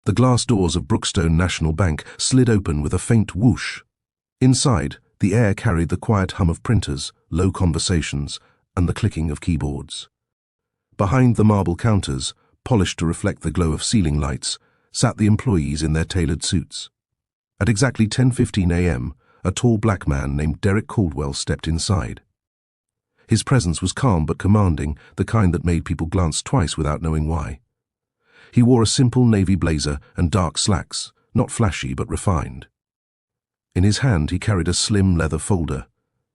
The glass doors of Brookstone National Bank slid open with a faint whoosh. Inside, the air carried the quiet hum of printers, low conversations, and the clicking of keyboards. Behind the marble counters, polished to reflect the glow of ceiling lights, sat the employees in their tailored suits. At exactly 10:15 a.m., a tall black man named Derek Caldwell stepped inside. His presence was calm but commanding, the kind that made people glance twice without knowing why. He wore a simple navy blazer and dark slacks, not flashy but refined. In his hand he carried a slim leather folder.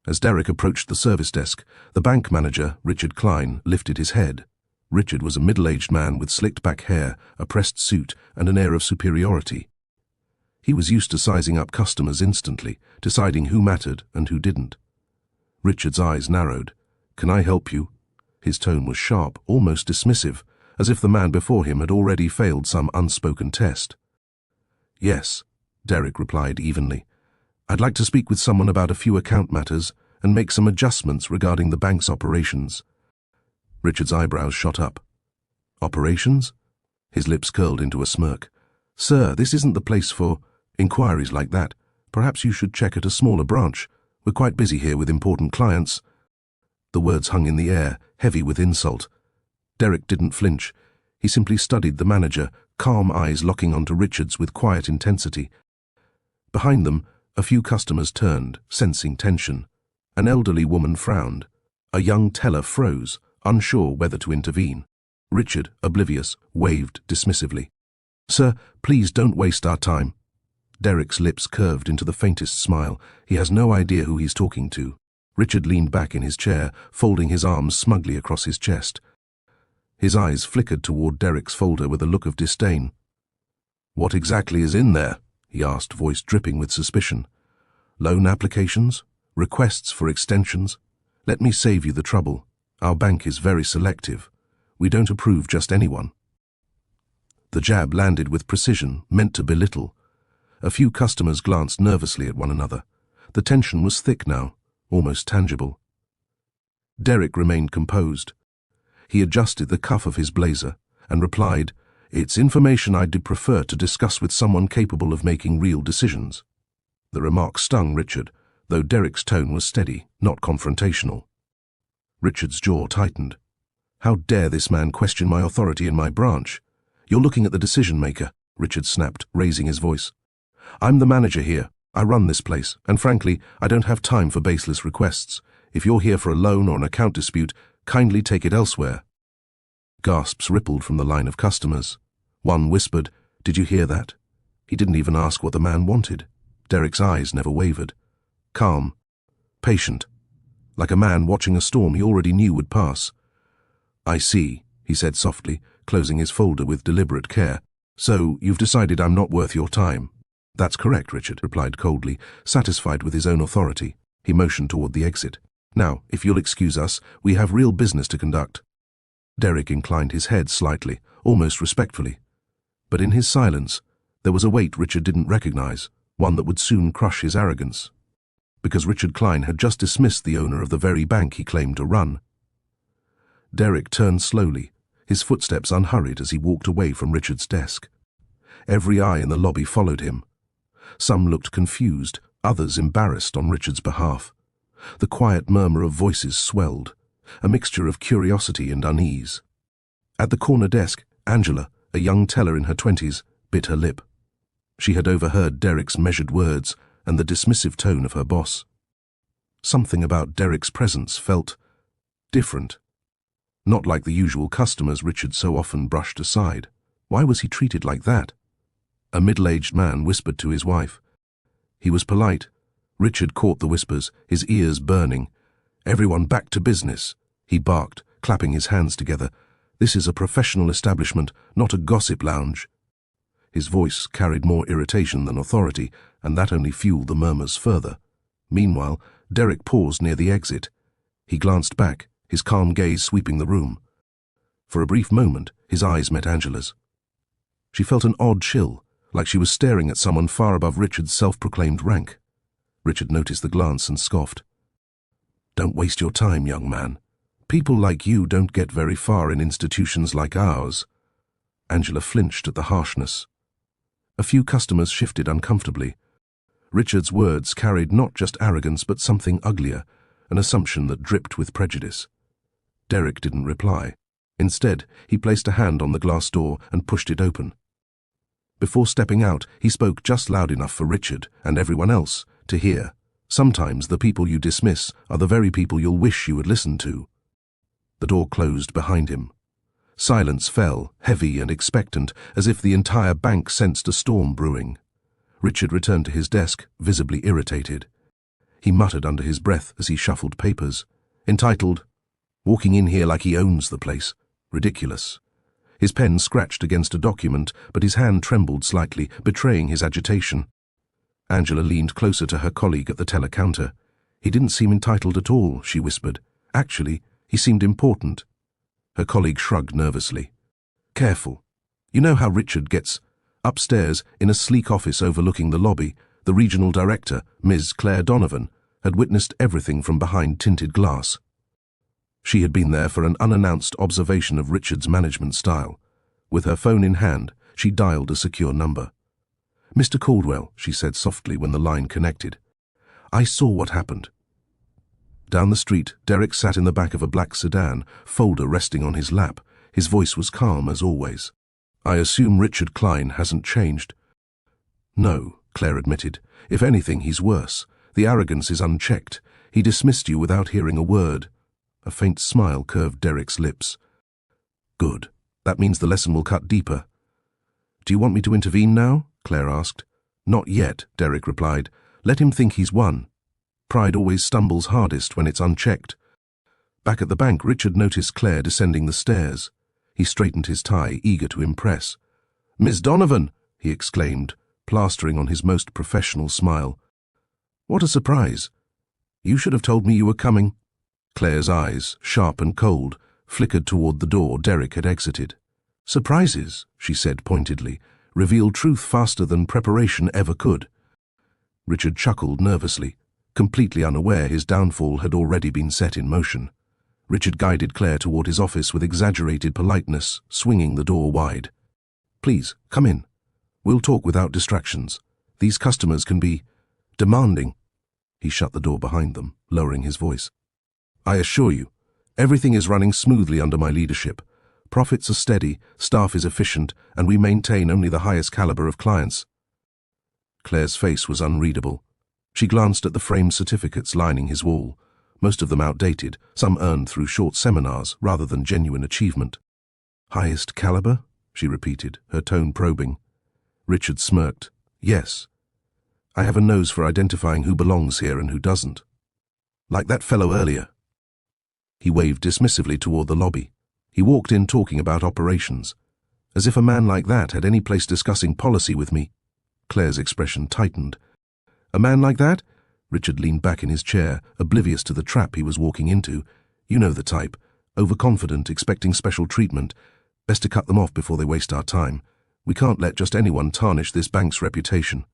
As Derek approached the service desk, the bank manager, Richard Klein, lifted his head. Richard was a middle-aged man with slicked-back hair, a pressed suit, and an air of superiority. He was used to sizing up customers instantly, deciding who mattered and who didn't. Richard's eyes narrowed. "Can I help you?" His tone was sharp, almost dismissive, as if the man before him had already failed some unspoken test. "Yes," Derek replied evenly. "I'd like to speak with someone about a few account matters and make some adjustments regarding the bank's operations." Richard's eyebrows shot up. "Operations?" His lips curled into a smirk. "Sir, this isn't the place for inquiries like that. Perhaps you should check at a smaller branch. We're quite busy here with important clients." The words hung in the air, heavy with insult. Derek didn't flinch. He simply studied the manager, calm eyes locking onto Richard's with quiet intensity. Behind them, a few customers turned, sensing tension. An elderly woman frowned. A young teller froze, unsure whether to intervene. Richard, oblivious, waved dismissively. "Sir, please don't waste our time." Derek's lips curved into the faintest smile. He has no idea who he's talking to. Richard leaned back in his chair, folding his arms smugly across his chest. His eyes flickered toward Derek's folder with a look of disdain. "What exactly is in there?" he asked, voice dripping with suspicion. "Loan applications? Requests for extensions? Let me save you the trouble. Our bank is very selective. We don't approve just anyone." The jab landed with precision, meant to belittle. A few customers glanced nervously at one another. The tension was thick now, almost tangible. Derek remained composed. He adjusted the cuff of his blazer and replied, "It's information I'd prefer to discuss with someone capable of making real decisions." The remark stung Richard, though Derek's tone was steady, not confrontational. Richard's jaw tightened. How dare this man question my authority in my branch? "You're looking at the decision-maker," Richard snapped, raising his voice. "I'm the manager here. I run this place, and frankly, I don't have time for baseless requests. If you're here for a loan or an account dispute, kindly take it elsewhere." Gasps rippled from the line of customers. One whispered, "Did you hear that?" He didn't even ask what the man wanted. Derek's eyes never wavered. Calm. Patient. Like a man watching a storm he already knew would pass. "I see," he said softly, closing his folder with deliberate care. "So, you've decided I'm not worth your time." "That's correct," Richard replied coldly, satisfied with his own authority. He motioned toward the exit. "Now, if you'll excuse us, we have real business to conduct." Derek inclined his head slightly, almost respectfully. But in his silence, there was a weight Richard didn't recognize, one that would soon crush his arrogance. Because Richard Klein had just dismissed the owner of the very bank he claimed to run. Derek turned slowly, his footsteps unhurried as he walked away from Richard's desk. Every eye in the lobby followed him. Some looked confused, others embarrassed on Richard's behalf. The quiet murmur of voices swelled, a mixture of curiosity and unease. At the corner desk, Angela, a young teller in her 20s, bit her lip. She had overheard Derek's measured words and the dismissive tone of her boss. Something about Derek's presence felt different. Not like the usual customers Richard so often brushed aside. Why was he treated like that? A middle-aged man whispered to his wife. He was polite. Richard caught the whispers, his ears burning. "Everyone back to business," he barked, clapping his hands together. "This is a professional establishment, not a gossip lounge." His voice carried more irritation than authority, and that only fueled the murmurs further. Meanwhile, Derek paused near the exit. He glanced back, his calm gaze sweeping the room. For a brief moment, his eyes met Angela's. She felt an odd chill, like she was staring at someone far above Richard's self-proclaimed rank. Richard noticed the glance and scoffed. "Don't waste your time, young man. People like you don't get very far in institutions like ours." Angela flinched at the harshness. A few customers shifted uncomfortably. Richard's words carried not just arrogance but something uglier, an assumption that dripped with prejudice. Derek didn't reply. Instead, he placed a hand on the glass door and pushed it open. Before stepping out, he spoke just loud enough for Richard and everyone else to hear. Sometimes the people you dismiss are the very people you'll wish you had listened to. The door closed behind him. Silence fell, heavy and expectant, as if the entire bank sensed a storm brewing. Richard returned to his desk, visibly irritated. He muttered under his breath as he shuffled papers. Entitled, "Walking in here like he owns the place. Ridiculous." His pen scratched against a document, but his hand trembled slightly, betraying his agitation. Angela leaned closer to her colleague at the teller counter. "He didn't seem entitled at all," she whispered. "Actually, he seemed important." Her colleague shrugged nervously. "Careful. You know how Richard gets." Upstairs, in a sleek office overlooking the lobby, the regional director, Ms. Claire Donovan, had witnessed everything from behind tinted glass. She had been there for an unannounced observation of Richard's management style. With her phone in hand, she dialed a secure number. "Mr. Caldwell," she said softly when the line connected. "I saw what happened." Down the street, Derek sat in the back of a black sedan, folder resting on his lap. His voice was calm as always. "I assume Richard Klein hasn't changed." "No," Claire admitted. "If anything, he's worse. The arrogance is unchecked. He dismissed you without hearing a word." A faint smile curved Derek's lips. "Good. That means the lesson will cut deeper." "Do you want me to intervene now?" Claire asked. "Not yet," Derek replied. "Let him think he's won. Pride always stumbles hardest when it's unchecked." Back at the bank, Richard noticed Claire descending the stairs. He straightened his tie, eager to impress. "Miss Donovan!" he exclaimed, plastering on his most professional smile. "What a surprise. You should have told me you were coming." Claire's eyes, sharp and cold, flickered toward the door Derek had exited. "Surprises," she said pointedly, "reveal truth faster than preparation ever could." Richard chuckled nervously, completely unaware his downfall had already been set in motion. Richard guided Claire toward his office with exaggerated politeness, swinging the door wide. "Please, come in. We'll talk without distractions. These customers can be demanding." He shut the door behind them, lowering his voice. "I assure you, everything is running smoothly under my leadership. Profits are steady, staff is efficient, and we maintain only the highest caliber of clients." Claire's face was unreadable. She glanced at the framed certificates lining his wall, most of them outdated, some earned through short seminars rather than genuine achievement. "Highest caliber?" she repeated, her tone probing. Richard smirked. "Yes. I have a nose for identifying who belongs here and who doesn't. Like that fellow earlier." He waved dismissively toward the lobby. He walked in talking about operations. As if a man like that had any place discussing policy with me. Claire's expression tightened. "A man like that?" Richard leaned back in his chair, oblivious to the trap he was walking into. "You know the type. Overconfident, expecting special treatment. Best to cut them off before they waste our time. We can't let just anyone tarnish this bank's reputation."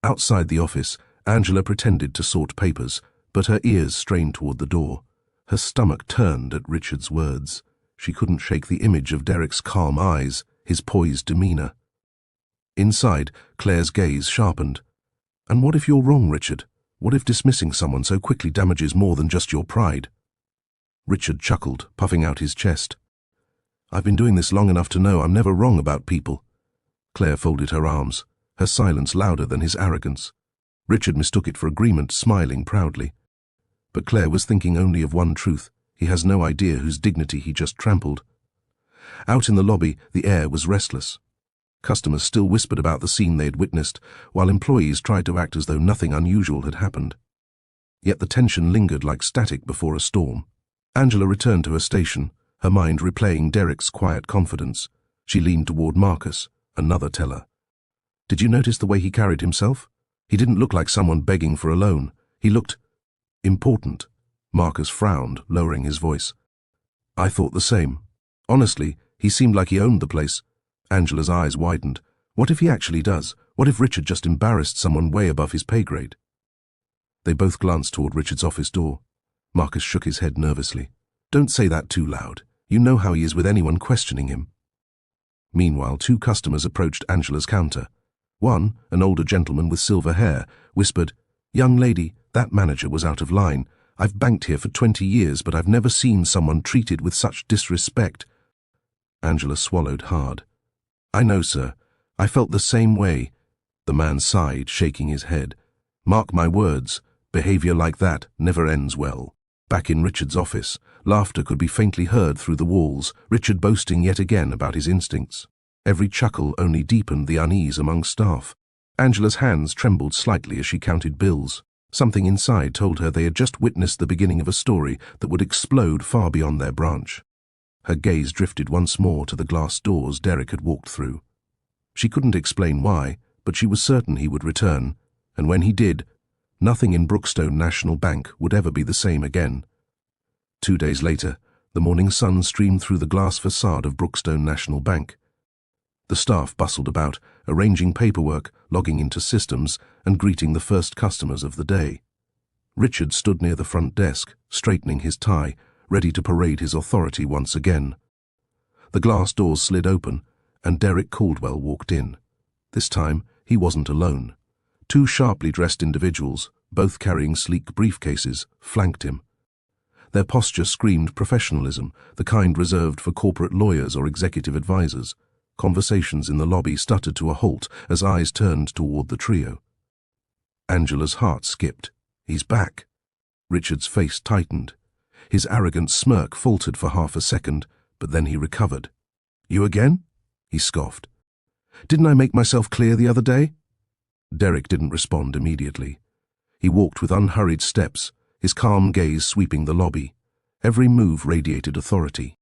Outside the office, Angela pretended to sort papers, but her ears strained toward the door. Her stomach turned at Richard's words. She couldn't shake the image of Derek's calm eyes, his poised demeanor. Inside, Claire's gaze sharpened. "And what if you're wrong, Richard? What if dismissing someone so quickly damages more than just your pride?" Richard chuckled, puffing out his chest. "I've been doing this long enough to know I'm never wrong about people." Claire folded her arms, her silence louder than his arrogance. Richard mistook it for agreement, smiling proudly. But Claire was thinking only of one truth. He has no idea whose dignity he just trampled. Out in the lobby, the air was restless. Customers still whispered about the scene they had witnessed, while employees tried to act as though nothing unusual had happened. Yet the tension lingered like static before a storm. Angela returned to her station, her mind replaying Derek's quiet confidence. She leaned toward Marcus, another teller. "Did you notice the way he carried himself? He didn't look like someone begging for a loan. He looked important." Marcus frowned, lowering his voice. "I thought the same. Honestly, he seemed like he owned the place." Angela's eyes widened. "What if he actually does? What if Richard just embarrassed someone way above his pay grade?" They both glanced toward Richard's office door. Marcus shook his head nervously. "Don't say that too loud. You know how he is with anyone questioning him." Meanwhile, two customers approached Angela's counter. One, an older gentleman with silver hair, whispered, "Young lady, that manager was out of line. I've banked here for 20 years, but I've never seen someone treated with such disrespect." Angela swallowed hard. "I know, sir. I felt the same way." The man sighed, shaking his head. "Mark my words, behavior like that never ends well." Back in Richard's office, laughter could be faintly heard through the walls, Richard boasting yet again about his instincts. Every chuckle only deepened the unease among staff. Angela's hands trembled slightly as she counted bills. Something inside told her they had just witnessed the beginning of a story that would explode far beyond their branch. Her gaze drifted once more to the glass doors Derek had walked through. She couldn't explain why, but she was certain he would return, and when he did, nothing in Brookstone National Bank would ever be the same again. 2 days later, the morning sun streamed through the glass facade of Brookstone National Bank. The staff bustled about, arranging paperwork, logging into systems, and greeting the first customers of the day. Richard stood near the front desk, straightening his tie, ready to parade his authority once again. The glass doors slid open, and Derek Caldwell walked in. This time, he wasn't alone. Two sharply dressed individuals, both carrying sleek briefcases, flanked him. Their posture screamed professionalism, the kind reserved for corporate lawyers or executive advisors. Conversations in the lobby stuttered to a halt as eyes turned toward the trio. Angela's heart skipped. "He's back." Richard's face tightened. His arrogant smirk faltered for half a second, but then he recovered. "You again?" he scoffed. "Didn't I make myself clear the other day?" Derek didn't respond immediately. He walked with unhurried steps, his calm gaze sweeping the lobby. Every move radiated authority.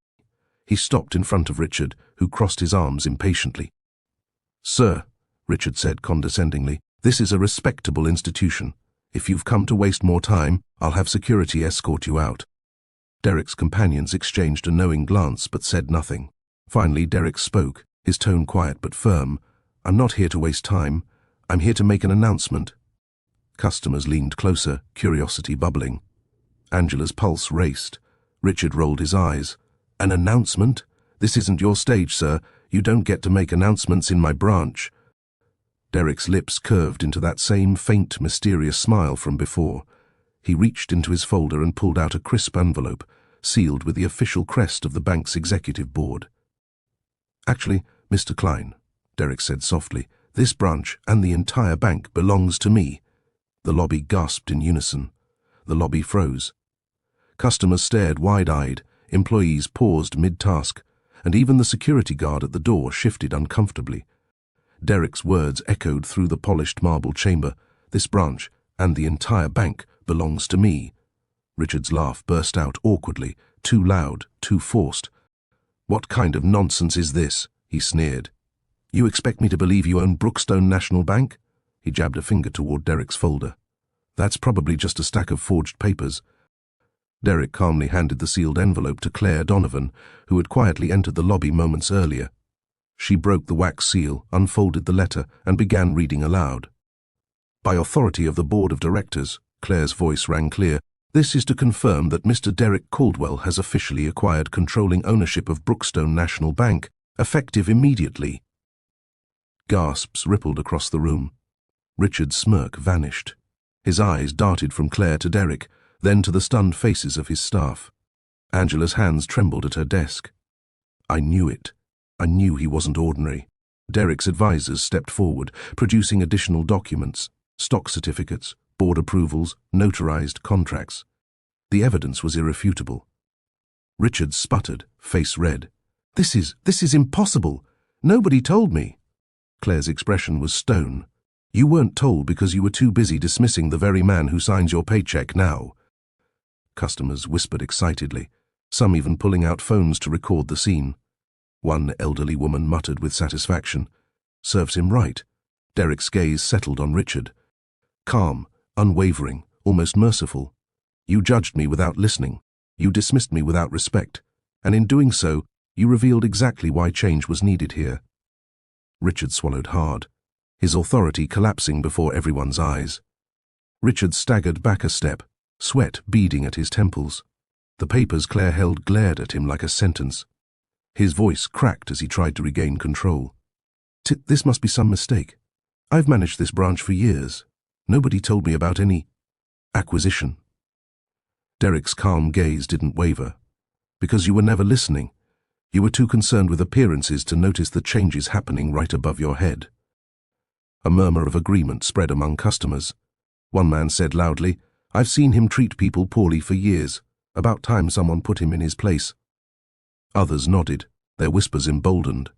He stopped in front of Richard, who crossed his arms impatiently. "Sir," Richard said condescendingly, "this is a respectable institution. If you've come to waste more time, I'll have security escort you out." Derek's companions exchanged a knowing glance but said nothing. Finally, Derek spoke, his tone quiet but firm. "I'm not here to waste time. I'm here to make an announcement." Customers leaned closer, curiosity bubbling. Angela's pulse raced. Richard rolled his eyes. "An announcement? This isn't your stage, sir. You don't get to make announcements in my branch." Derek's lips curved into that same faint, mysterious smile from before. He reached into his folder and pulled out a crisp envelope, sealed with the official crest of the bank's executive board. "Actually, Mr. Klein," Derek said softly, "this branch and the entire bank belongs to me." The lobby gasped in unison. The lobby froze. Customers stared wide-eyed, employees paused mid-task, and even the security guard at the door shifted uncomfortably. Derek's words echoed through the polished marble chamber. "This branch and the entire bank belongs to me." Richard's laugh burst out awkwardly, too loud, too forced. "What kind of nonsense is this?" he sneered. "You expect me to believe you own Brookstone National Bank?" He jabbed a finger toward Derek's folder. "That's probably just a stack of forged papers." Derek calmly handed the sealed envelope to Claire Donovan, who had quietly entered the lobby moments earlier. She broke the wax seal, unfolded the letter, and began reading aloud. "By authority of the Board of Directors," Claire's voice rang clear, "this is to confirm that Mr. Derek Caldwell has officially acquired controlling ownership of Brookstone National Bank, effective immediately." Gasps rippled across the room. Richard's smirk vanished. His eyes darted from Claire to Derek, then to the stunned faces of his staff. Angela's hands trembled at her desk. "I knew it. I knew he wasn't ordinary." Derek's advisors stepped forward, producing additional documents, stock certificates, board approvals, notarized contracts. The evidence was irrefutable. Richard sputtered, face red. This is impossible. Nobody told me." Claire's expression was stone. "You weren't told because you were too busy dismissing the very man who signs your paycheck now." Customers whispered excitedly, some even pulling out phones to record the scene. One elderly woman muttered with satisfaction. "Serves him right." Derek's gaze settled on Richard. Calm, unwavering, almost merciful. "You judged me without listening. You dismissed me without respect. And in doing so, you revealed exactly why change was needed here." Richard swallowed hard, his authority collapsing before everyone's eyes. Richard staggered back a step, sweat beading at his temples. The papers Claire held glared at him like a sentence. His voice cracked as he tried to regain control. This must be some mistake. I've managed this branch for years. Nobody told me about any acquisition. Derek's calm gaze didn't waver. Because you were never listening. You were too concerned with appearances to notice the changes happening right above your head. A murmur of agreement spread among customers. One man said loudly, "I've seen him treat people poorly for years. About time someone put him in his place." Others nodded, their whispers emboldened.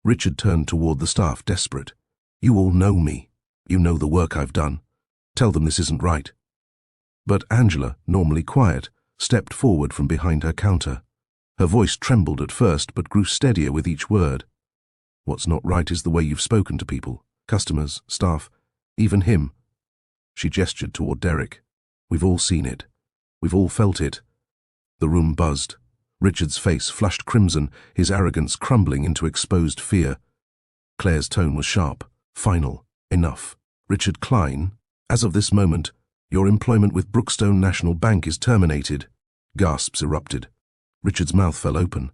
Richard turned toward the staff, desperate. "You all know me. You know the work I've done. Tell them this isn't right." But Angela, normally quiet, stepped forward from behind her counter. Her voice trembled at first, but grew steadier with each word. "What's not right is the way you've spoken to people, customers, staff, even him." She gestured toward Derek. "We've all seen it. We've all felt it." The room buzzed. Richard's face flushed crimson, his arrogance crumbling into exposed fear. Claire's tone was sharp, final. "Enough. Richard Klein, as of this moment, your employment with Brookstone National Bank is terminated." Gasps erupted. Richard's mouth fell open.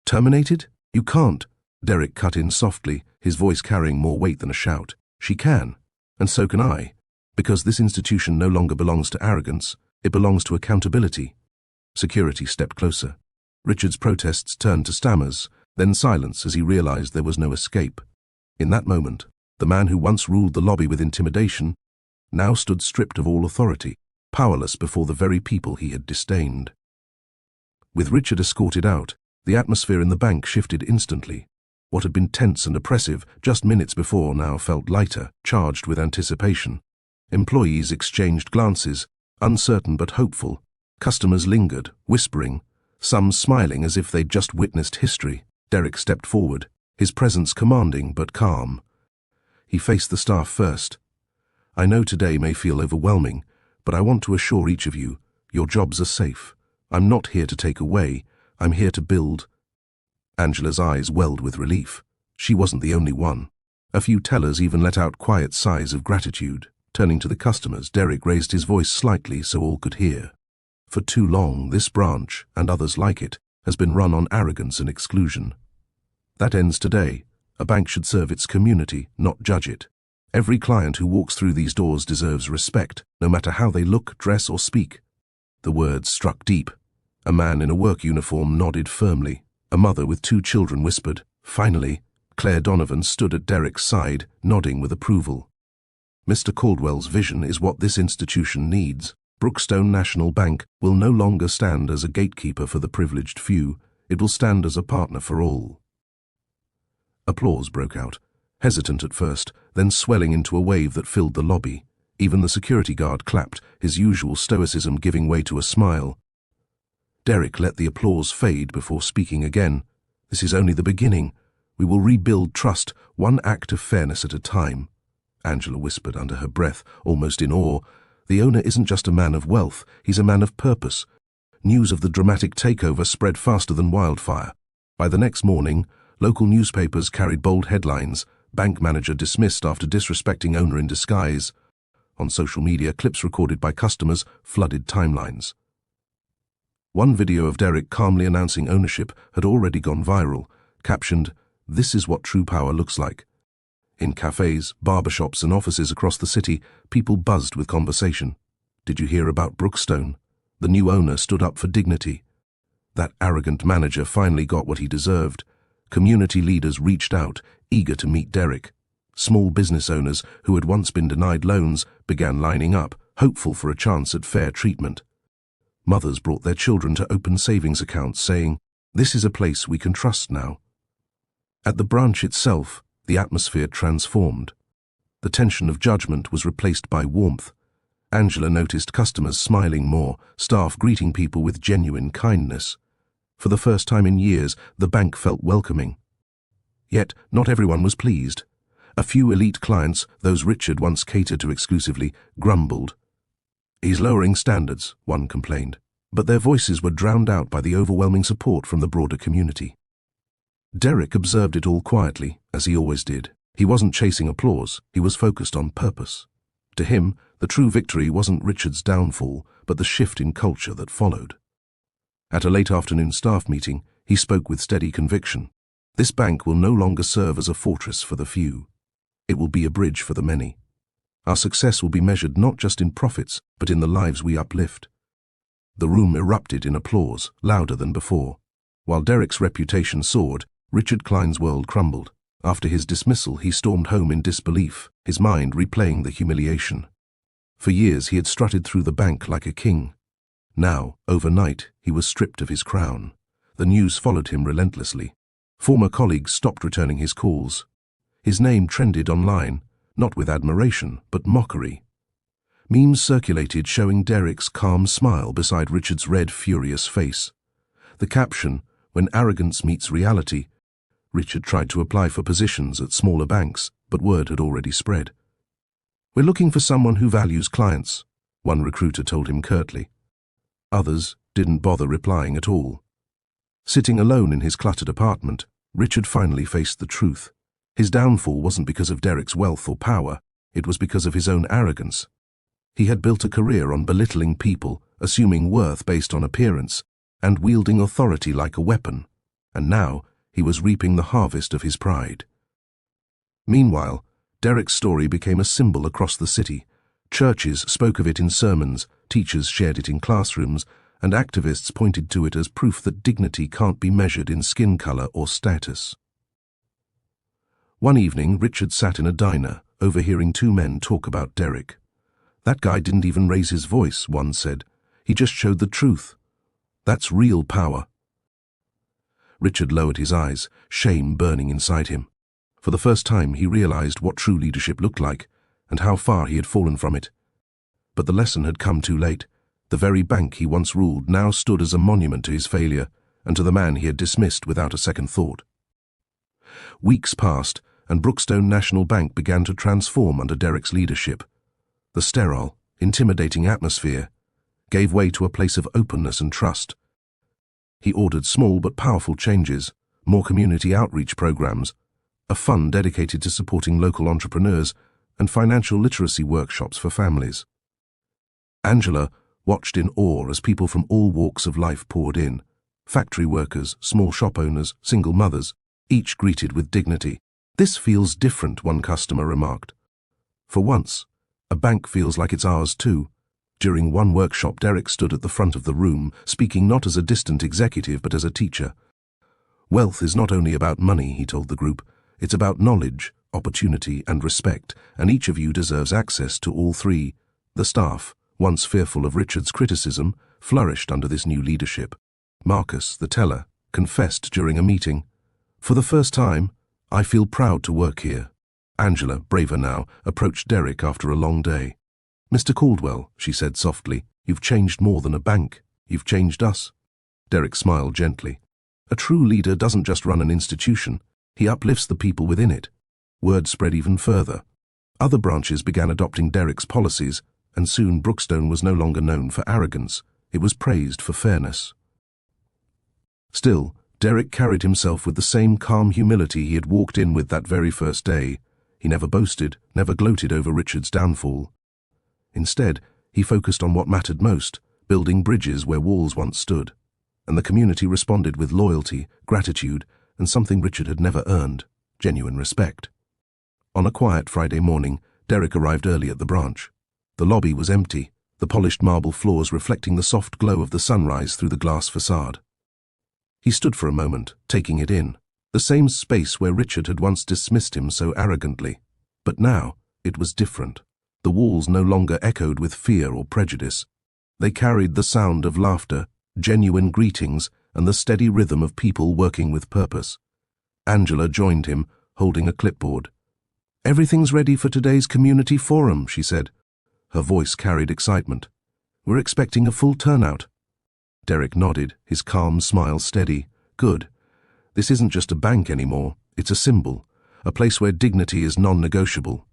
"Terminated? You can't." Derek cut in softly, his voice carrying more weight than a shout. "She can, and so can I, because this institution no longer belongs to arrogance, it belongs to accountability." Security stepped closer. Richard's protests turned to stammers, then silence as he realized there was no escape. In that moment, the man who once ruled the lobby with intimidation now stood stripped of all authority, powerless before the very people he had disdained. With Richard escorted out, the atmosphere in the bank shifted instantly. What had been tense and oppressive just minutes before now felt lighter, charged with anticipation. Employees exchanged glances, uncertain but hopeful. Customers lingered, whispering, some smiling as if they'd just witnessed history. Derek stepped forward, his presence commanding but calm. He faced the staff first. "I know today may feel overwhelming, but I want to assure each of you, your jobs are safe. I'm not here to take away, I'm here to build." Angela's eyes welled with relief. She wasn't the only one. A few tellers even let out quiet sighs of gratitude. Turning to the customers, Derek raised his voice slightly so all could hear. "For too long, this branch, and others like it, has been run on arrogance and exclusion. That ends today. A bank should serve its community, not judge it. Every client who walks through these doors deserves respect, no matter how they look, dress, or speak." The words struck deep. A man in a work uniform nodded firmly. A mother with 2 children whispered. Finally, Claire Donovan stood at Derek's side, nodding with approval. "Mr. Caldwell's vision is what this institution needs. Brookstone National Bank will no longer stand as a gatekeeper for the privileged few. It will stand as a partner for all." Applause broke out, hesitant at first, then swelling into a wave that filled the lobby. Even the security guard clapped, his usual stoicism giving way to a smile. Derek let the applause fade before speaking again. "This is only the beginning. We will rebuild trust, one act of fairness at a time." Angela whispered under her breath, almost in awe. "The owner isn't just a man of wealth, he's a man of purpose." News of the dramatic takeover spread faster than wildfire. By the next morning, local newspapers carried bold headlines, "Bank manager dismissed after disrespecting owner in disguise." On social media, clips recorded by customers flooded timelines. One video of Derek calmly announcing ownership had already gone viral, captioned, "This is what true power looks like." In cafes, barbershops, and offices across the city, people buzzed with conversation. "Did you hear about Brookstone?" The new owner stood up for dignity. That arrogant manager finally got what he deserved. Community leaders reached out, eager to meet Derek. Small business owners who had once been denied loans began lining up, hopeful for a chance at fair treatment. Mothers brought their children to open savings accounts, saying, "This is a place we can trust now." At the branch itself, the atmosphere transformed. The tension of judgment was replaced by warmth. Angela noticed customers smiling more, staff greeting people with genuine kindness. For the first time in years, the bank felt welcoming. Yet, not everyone was pleased. A few elite clients, those Richard once catered to exclusively, grumbled. "He's lowering standards," one complained. But their voices were drowned out by the overwhelming support from the broader community. Derek observed it all quietly, as he always did. He wasn't chasing applause, he was focused on purpose. To him, the true victory wasn't Richard's downfall, but the shift in culture that followed. At a late afternoon staff meeting, he He spoke with steady conviction. This bank will no longer serve as a fortress for the few. It will be a bridge for the many. Our success will be measured not just in profits, but in the lives we uplift. The room erupted in applause, louder than before. While Derek's reputation soared, Richard Klein's world crumbled. After his dismissal, he stormed home in disbelief, his mind replaying the humiliation. For years he had strutted through the bank like a king. Now, overnight, he was stripped of his crown. The news followed him relentlessly. Former colleagues stopped returning his calls. His name trended online, not with admiration, but mockery. Memes circulated showing Derek's calm smile beside Richard's red, furious face. The caption, "When arrogance meets reality." Richard tried to apply for positions at smaller banks, but word had already spread. "We're looking for someone who values clients," one recruiter told him curtly. Others didn't bother replying at all. Sitting alone in his cluttered apartment, Richard finally faced the truth. His downfall wasn't because of Derek's wealth or power, it was because of his own arrogance. He had built a career on belittling people, assuming worth based on appearance, and wielding authority like a weapon, and now he was reaping the harvest of his pride. Meanwhile, Derek's story became a symbol across the city. Churches spoke of it in sermons, teachers shared it in classrooms, and activists pointed to it as proof that dignity can't be measured in skin color or status. One evening, Richard sat in a diner, overhearing two men talk about Derek. "That guy didn't even raise his voice," one said. "He just showed the truth. That's real power." Richard lowered his eyes, shame burning inside him. For the first time, he realized what true leadership looked like, and how far he had fallen from it. But the lesson had come too late. The very bank he once ruled now stood as a monument to his failure, and to the man he had dismissed without a second thought. Weeks passed, and Brookstone National Bank began to transform under Derek's leadership. The sterile, intimidating atmosphere gave way to a place of openness and trust. He ordered small but powerful changes, more community outreach programs, a fund dedicated to supporting local entrepreneurs, and financial literacy workshops for families. Angela watched in awe as people from all walks of life poured in. Factory workers, small shop owners, single mothers, each greeted with dignity. "This feels different," one customer remarked. "For once, a bank feels like it's ours too." During one workshop, Derek stood at the front of the room, speaking not as a distant executive but as a teacher. "Wealth is not only about money," he told the group. "It's about knowledge, opportunity, and respect, and each of you deserves access to all three." The staff, once fearful of Richard's criticism, flourished under this new leadership. Marcus, the teller, confessed during a meeting, "For the first time, I feel proud to work here." Angela, braver now, approached Derek after a long day. "Mr. Caldwell," she said softly, "you've changed more than a bank. You've changed us." Derek smiled gently. "A true leader doesn't just run an institution. He uplifts the people within it." Word spread even further. Other branches began adopting Derek's policies, and soon Brookstone was no longer known for arrogance. It was praised for fairness. Still, Derek carried himself with the same calm humility he had walked in with that very first day. He never boasted, never gloated over Richard's downfall. Instead, he focused on what mattered most, building bridges where walls once stood. And the community responded with loyalty, gratitude, and something Richard had never earned, genuine respect. On a quiet Friday morning, Derek arrived early at the branch. The lobby was empty, the polished marble floors reflecting the soft glow of the sunrise through the glass facade. He stood for a moment, taking it in, the same space where Richard had once dismissed him so arrogantly. But now, it was different. The walls no longer echoed with fear or prejudice. They carried the sound of laughter, genuine greetings, and the steady rhythm of people working with purpose. Angela joined him, holding a clipboard. "Everything's ready for today's community forum," she said. Her voice carried excitement. "We're expecting a full turnout." Derek nodded, his calm smile steady. "Good. This isn't just a bank anymore. It's a symbol, a place where dignity is non-negotiable."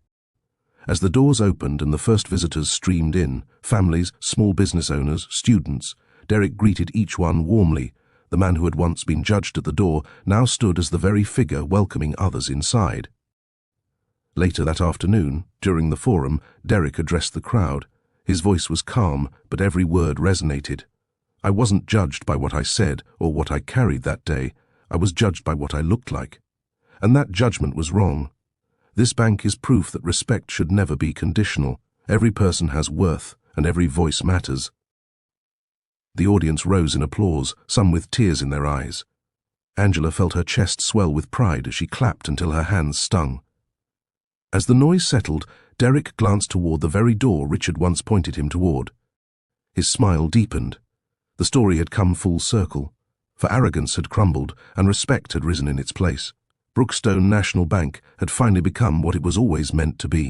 As the doors opened and the first visitors streamed in, families, small business owners, students, Derek greeted each one warmly. The man who had once been judged at the door now stood as the very figure welcoming others inside. Later that afternoon, during the forum, Derek addressed the crowd. His voice was calm, but every word resonated. I wasn't judged by what I said or what I carried that day. I was judged by what I looked like. And that judgment was wrong. This bank is proof that respect should never be conditional. Every person has worth, and every voice matters. The audience rose in applause, some with tears in their eyes. Angela felt her chest swell with pride as she clapped until her hands stung. As the noise settled, Derek glanced toward the very door Richard once pointed him toward. His smile deepened. The story had come full circle, for arrogance had crumbled and respect had risen in its place. Brookstone National Bank had finally become what it was always meant to be.